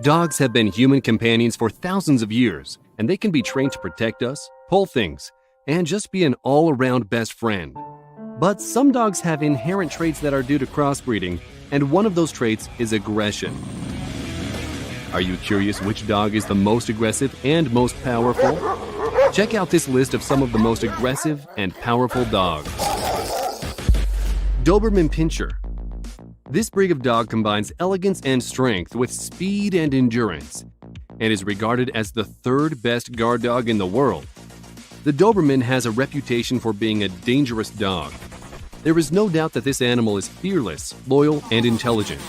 Dogs have been human companions for thousands of years, and they can be trained to protect us, pull things, and just be an all-around best friend. But some dogs have inherent traits that are due to crossbreeding, and one of those traits is aggression. Are you curious which dog is the most aggressive and most powerful? Check out this list of some of the most aggressive and powerful dogs. Doberman Pinscher. This breed of dog combines elegance and strength with speed and endurance, and is regarded as the third best guard dog in the world. The Doberman has a reputation for being a dangerous dog. There is no doubt that this animal is fearless, loyal, and intelligent,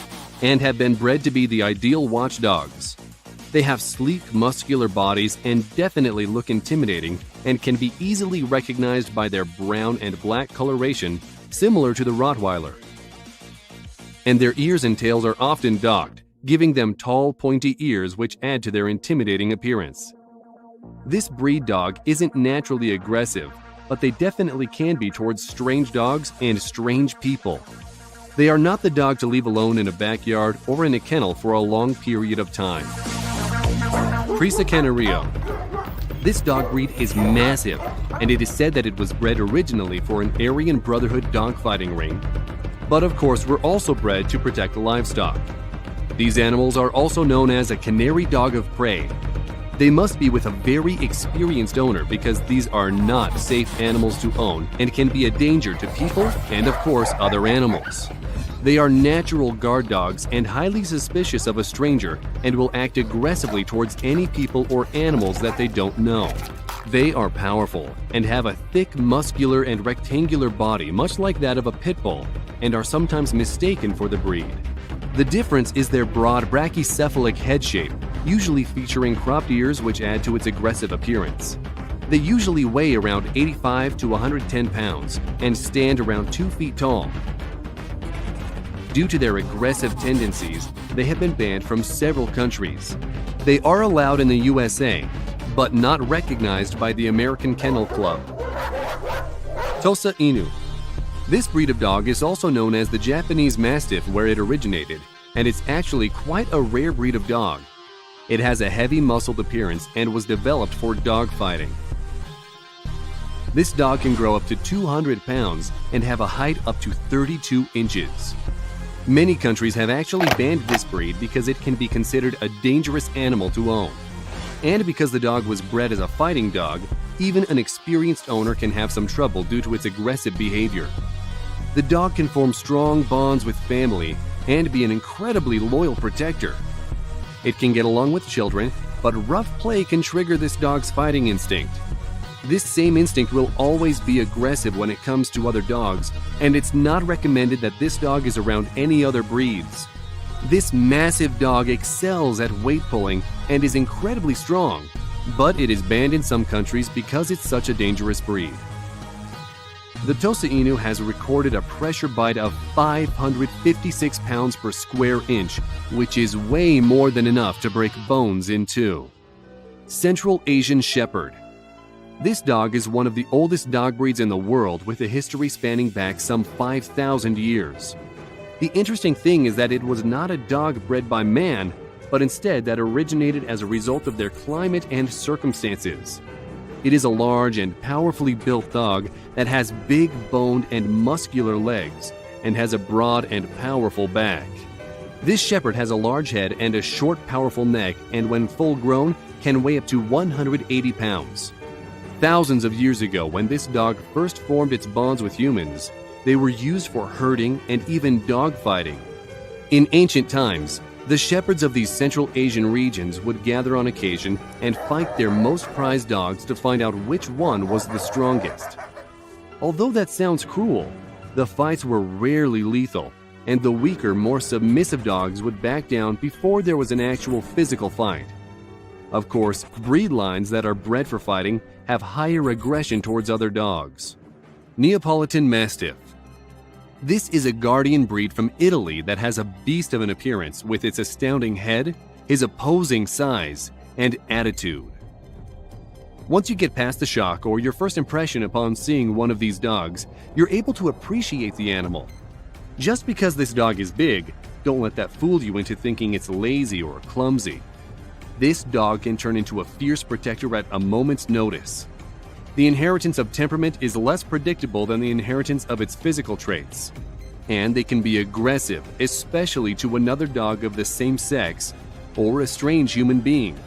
and have been bred to be the ideal watchdogs. They have sleek, muscular bodies and definitely look intimidating and can be easily recognized by their brown and black coloration, similar to the Rottweiler. And their ears and tails are often docked, giving them tall, pointy ears which add to their intimidating appearance. This breed dog isn't naturally aggressive, but they definitely can be towards strange dogs and strange people. They are not the dog to leave alone in a backyard or in a kennel for a long period of time. Presa Canario. This dog breed is massive, and it is said that it was bred originally for an Aryan Brotherhood dogfighting ring, but of course were also bred to protect the livestock. These animals are also known as a canary dog of prey. They must be with a very experienced owner because these are not safe animals to own and can be a danger to people and of course other animals. They are natural guard dogs and highly suspicious of a stranger and will act aggressively towards any people or animals that they don't know. They are powerful and have a thick, muscular, and rectangular body much like that of a pit bull, and are sometimes mistaken for the breed. The difference is their broad brachycephalic head shape, usually featuring cropped ears which add to its aggressive appearance. They usually weigh around 85 to 110 pounds and stand around 2 feet tall. Due to their aggressive tendencies, they have been banned from several countries. They are allowed in the USA, but not recognized by the American Kennel Club. Tosa Inu. This breed of dog is also known as the Japanese Mastiff where it originated, and it's actually quite a rare breed of dog. It has a heavy muscled appearance and was developed for dog fighting. This dog can grow up to 200 pounds and have a height up to 32 inches. Many countries have actually banned this breed because it can be considered a dangerous animal to own. And because the dog was bred as a fighting dog, even an experienced owner can have some trouble due to its aggressive behavior. The dog can form strong bonds with family and be an incredibly loyal protector. It can get along with children, but rough play can trigger this dog's fighting instinct. This same instinct will always be aggressive when it comes to other dogs, and it's not recommended that this dog is around any other breeds. This massive dog excels at weight pulling and is incredibly strong, but it is banned in some countries because it's such a dangerous breed. The Tosa Inu has recorded a pressure bite of 556 pounds per square inch, which is way more than enough to break bones in two. Central Asian Shepherd. This dog is one of the oldest dog breeds in the world with a history spanning back some 5,000 years. The interesting thing is that it was not a dog bred by man, but instead that originated as a result of their climate and circumstances. It is a large and powerfully built dog that has big boned and muscular legs and has a broad and powerful back. This shepherd has a large head and a short, powerful neck, and when full grown, can weigh up to 180 pounds. Thousands of years ago, when this dog first formed its bonds with humans, they were used for herding and even dog fighting. In ancient times, the shepherds of these Central Asian regions would gather on occasion and fight their most prized dogs to find out which one was the strongest. Although that sounds cruel, the fights were rarely lethal, and the weaker, more submissive dogs would back down before there was an actual physical fight. Of course, breed lines that are bred for fighting have higher aggression towards other dogs. Neapolitan Mastiff. This is a guardian breed from Italy that has a beast of an appearance with its astounding head, his opposing size, and attitude. Once you get past the shock or your first impression upon seeing one of these dogs, you're able to appreciate the animal. Just because this dog is big Don't let that fool you into thinking it's lazy or clumsy. This dog can turn into a fierce protector at a moment's notice. The inheritance of temperament is less predictable than the inheritance of its physical traits. And they can be aggressive, especially to another dog of the same sex or a strange human being.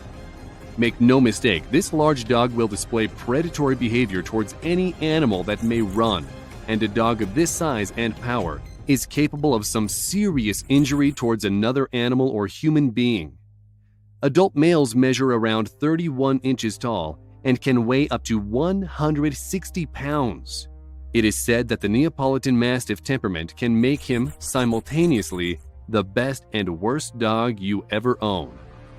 Make no mistake, this large dog will display predatory behavior towards any animal that may run, and a dog of this size and power is capable of some serious injury towards another animal or human being. Adult males measure around 31 inches tall and can weigh up to 160 pounds. It is said that the Neapolitan Mastiff temperament can make him simultaneously the best and worst dog you ever own.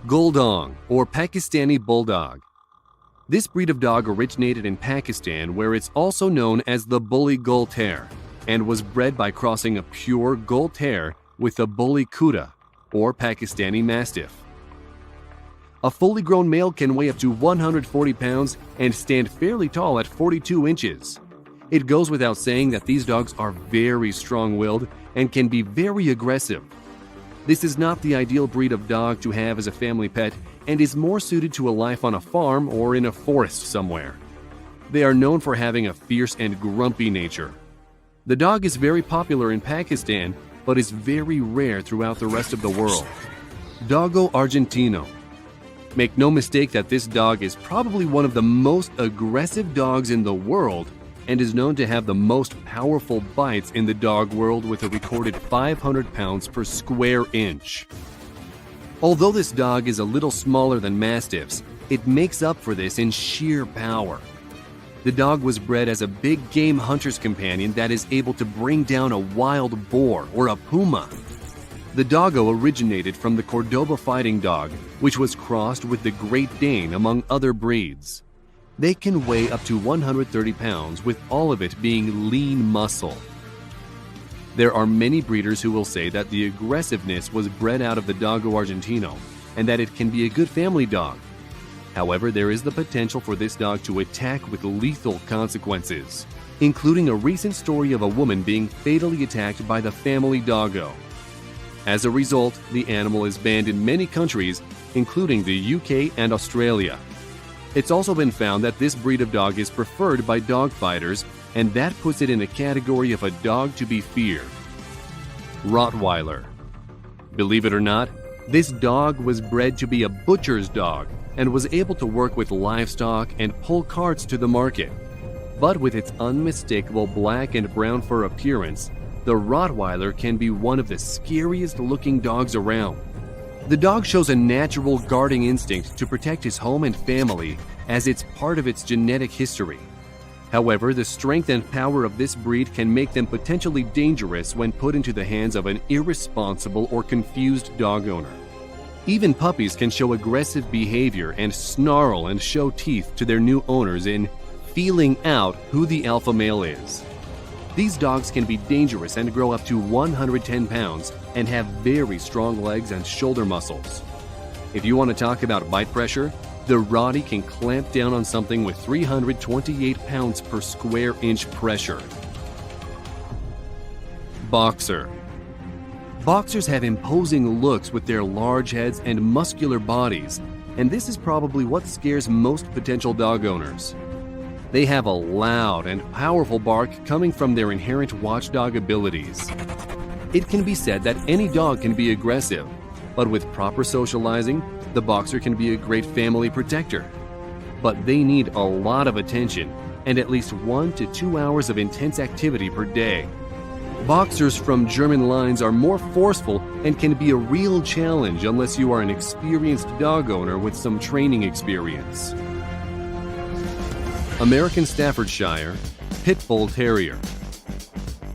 Guldong, or Pakistani Bulldog. This breed of dog originated in Pakistan, where it's also known as the Bully Gul Terrier, and was bred by crossing a pure Gul Terrier with a Bully Kuta, or Pakistani Mastiff. A fully grown male can weigh up to 140 pounds and stand fairly tall at 42 inches. It goes without saying that these dogs are very strong-willed and can be very aggressive. This is not the ideal breed of dog to have as a family pet and is more suited to a life on a farm or in a forest somewhere. They are known for having a fierce and grumpy nature. The dog is very popular in Pakistan, but is very rare throughout the rest of the world. Dogo Argentino. Make no mistake that this dog is probably one of the most aggressive dogs in the world and is known to have the most powerful bites in the dog world with a recorded 500 pounds per square inch. Although this dog is a little smaller than Mastiffs, it makes up for this in sheer power. The dog was bred as a big game hunter's companion that is able to bring down a wild boar or a puma. The doggo originated from the Cordoba fighting dog, which was crossed with the Great Dane among other breeds. They can weigh up to 130 pounds, with all of it being lean muscle. There are many breeders who will say that the aggressiveness was bred out of the Dogo Argentino and that it can be a good family dog. However, there is the potential for this dog to attack with lethal consequences, including a recent story of a woman being fatally attacked by the family doggo. As a result, the animal is banned in many countries, including the UK and Australia. It's also been found that this breed of dog is preferred by dog fighters, and that puts it in a category of a dog to be feared. Rottweiler. Believe it or not, this dog was bred to be a butcher's dog and was able to work with livestock and pull carts to the market. But with its unmistakable black and brown fur appearance, the Rottweiler can be one of the scariest looking dogs around. The dog shows a natural guarding instinct to protect his home and family, as it's part of its genetic history. However, the strength and power of this breed can make them potentially dangerous when put into the hands of an irresponsible or confused dog owner. Even puppies can show aggressive behavior and snarl and show teeth to their new owners in feeling out who the alpha male is. These dogs can be dangerous and grow up to 110 pounds and have very strong legs and shoulder muscles. If you want to talk about bite pressure, the Rottie can clamp down on something with 328 pounds per square inch pressure. Boxer. Boxers have imposing looks with their large heads and muscular bodies, and this is probably what scares most potential dog owners. They have a loud and powerful bark coming from their inherent watchdog abilities. It can be said that any dog can be aggressive, but with proper socializing, the boxer can be a great family protector. But they need a lot of attention and at least 1 to 2 hours of intense activity per day. Boxers from German lines are more forceful and can be a real challenge unless you are an experienced dog owner with some training experience. American Staffordshire Pit Bull Terrier.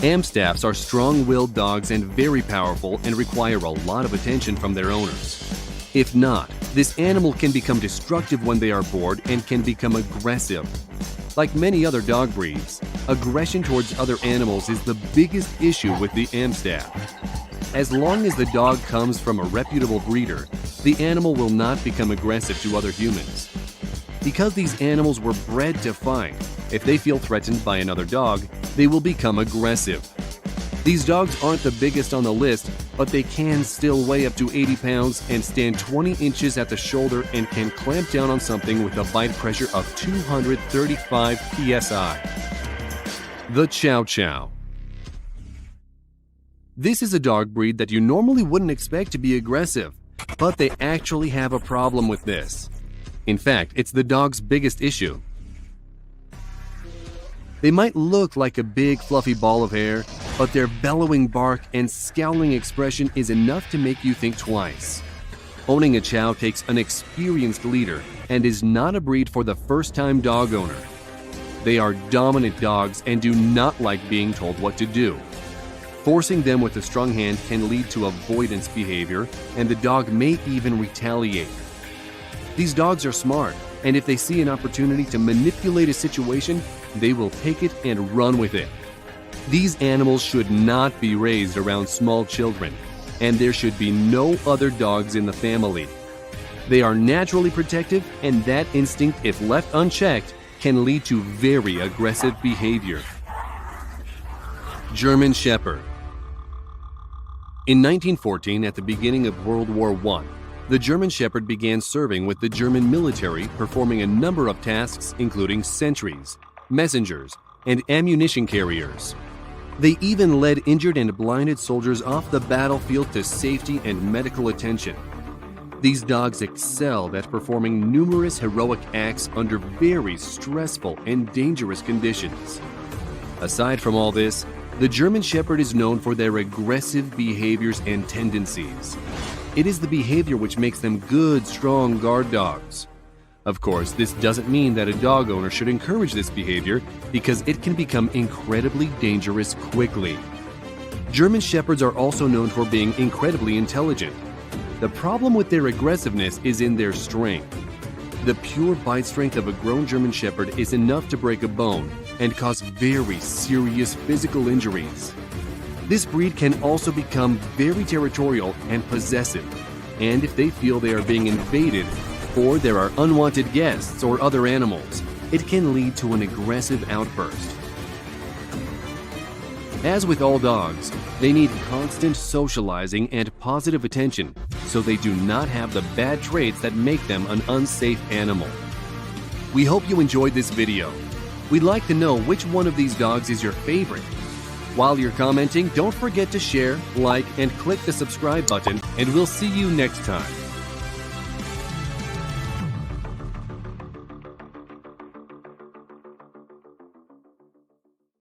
Amstaffs are strong-willed dogs and very powerful and require a lot of attention from their owners. If not, this animal can become destructive when they are bored and can become aggressive. Like many other dog breeds, aggression towards other animals is the biggest issue with the Amstaff. As long as the dog comes from a reputable breeder, the animal will not become aggressive to other humans. Because these animals were bred to fight, if they feel threatened by another dog, they will become aggressive. These dogs aren't the biggest on the list, but they can still weigh up to 80 pounds and stand 20 inches at the shoulder and can clamp down on something with a bite pressure of 235 psi. The Chow Chow. This is a dog breed that you normally wouldn't expect to be aggressive, but they actually have a problem with this. In fact, it's the dog's biggest issue. They might look like a big fluffy ball of hair, but their bellowing bark and scowling expression is enough to make you think twice. Owning a Chow takes an experienced leader and is not a breed for the first-time dog owner. They are dominant dogs and do not like being told what to do. Forcing them with a strong hand can lead to avoidance behavior, and the dog may even retaliate. These dogs are smart, and if they see an opportunity to manipulate a situation, they will take it and run with it. These animals should not be raised around small children, and there should be no other dogs in the family. They are naturally protective, and that instinct, if left unchecked, can lead to very aggressive behavior. German Shepherd. In 1914, at the beginning of World War I, the German Shepherd began serving with the German military, performing a number of tasks including sentries, messengers, and ammunition carriers. They even led injured and blinded soldiers off the battlefield to safety and medical attention. These dogs excelled at performing numerous heroic acts under very stressful and dangerous conditions. Aside from all this, the German Shepherd is known for their aggressive behaviors and tendencies. It is the behavior which makes them good, strong guard dogs. Of course, this doesn't mean that a dog owner should encourage this behavior because it can become incredibly dangerous quickly. German Shepherds are also known for being incredibly intelligent. The problem with their aggressiveness is in their strength. The pure bite strength of a grown German Shepherd is enough to break a bone and cause very serious physical injuries. This breed can also become very territorial and possessive, and if they feel they are being invaded or there are unwanted guests or other animals, it can lead to an aggressive outburst. As with all dogs, they need constant socializing and positive attention so they do not have the bad traits that make them an unsafe animal. We hope you enjoyed this video. We'd like to know which one of these dogs is your favorite. While you're commenting, don't forget to share, like, and click the subscribe button, and we'll see you next time.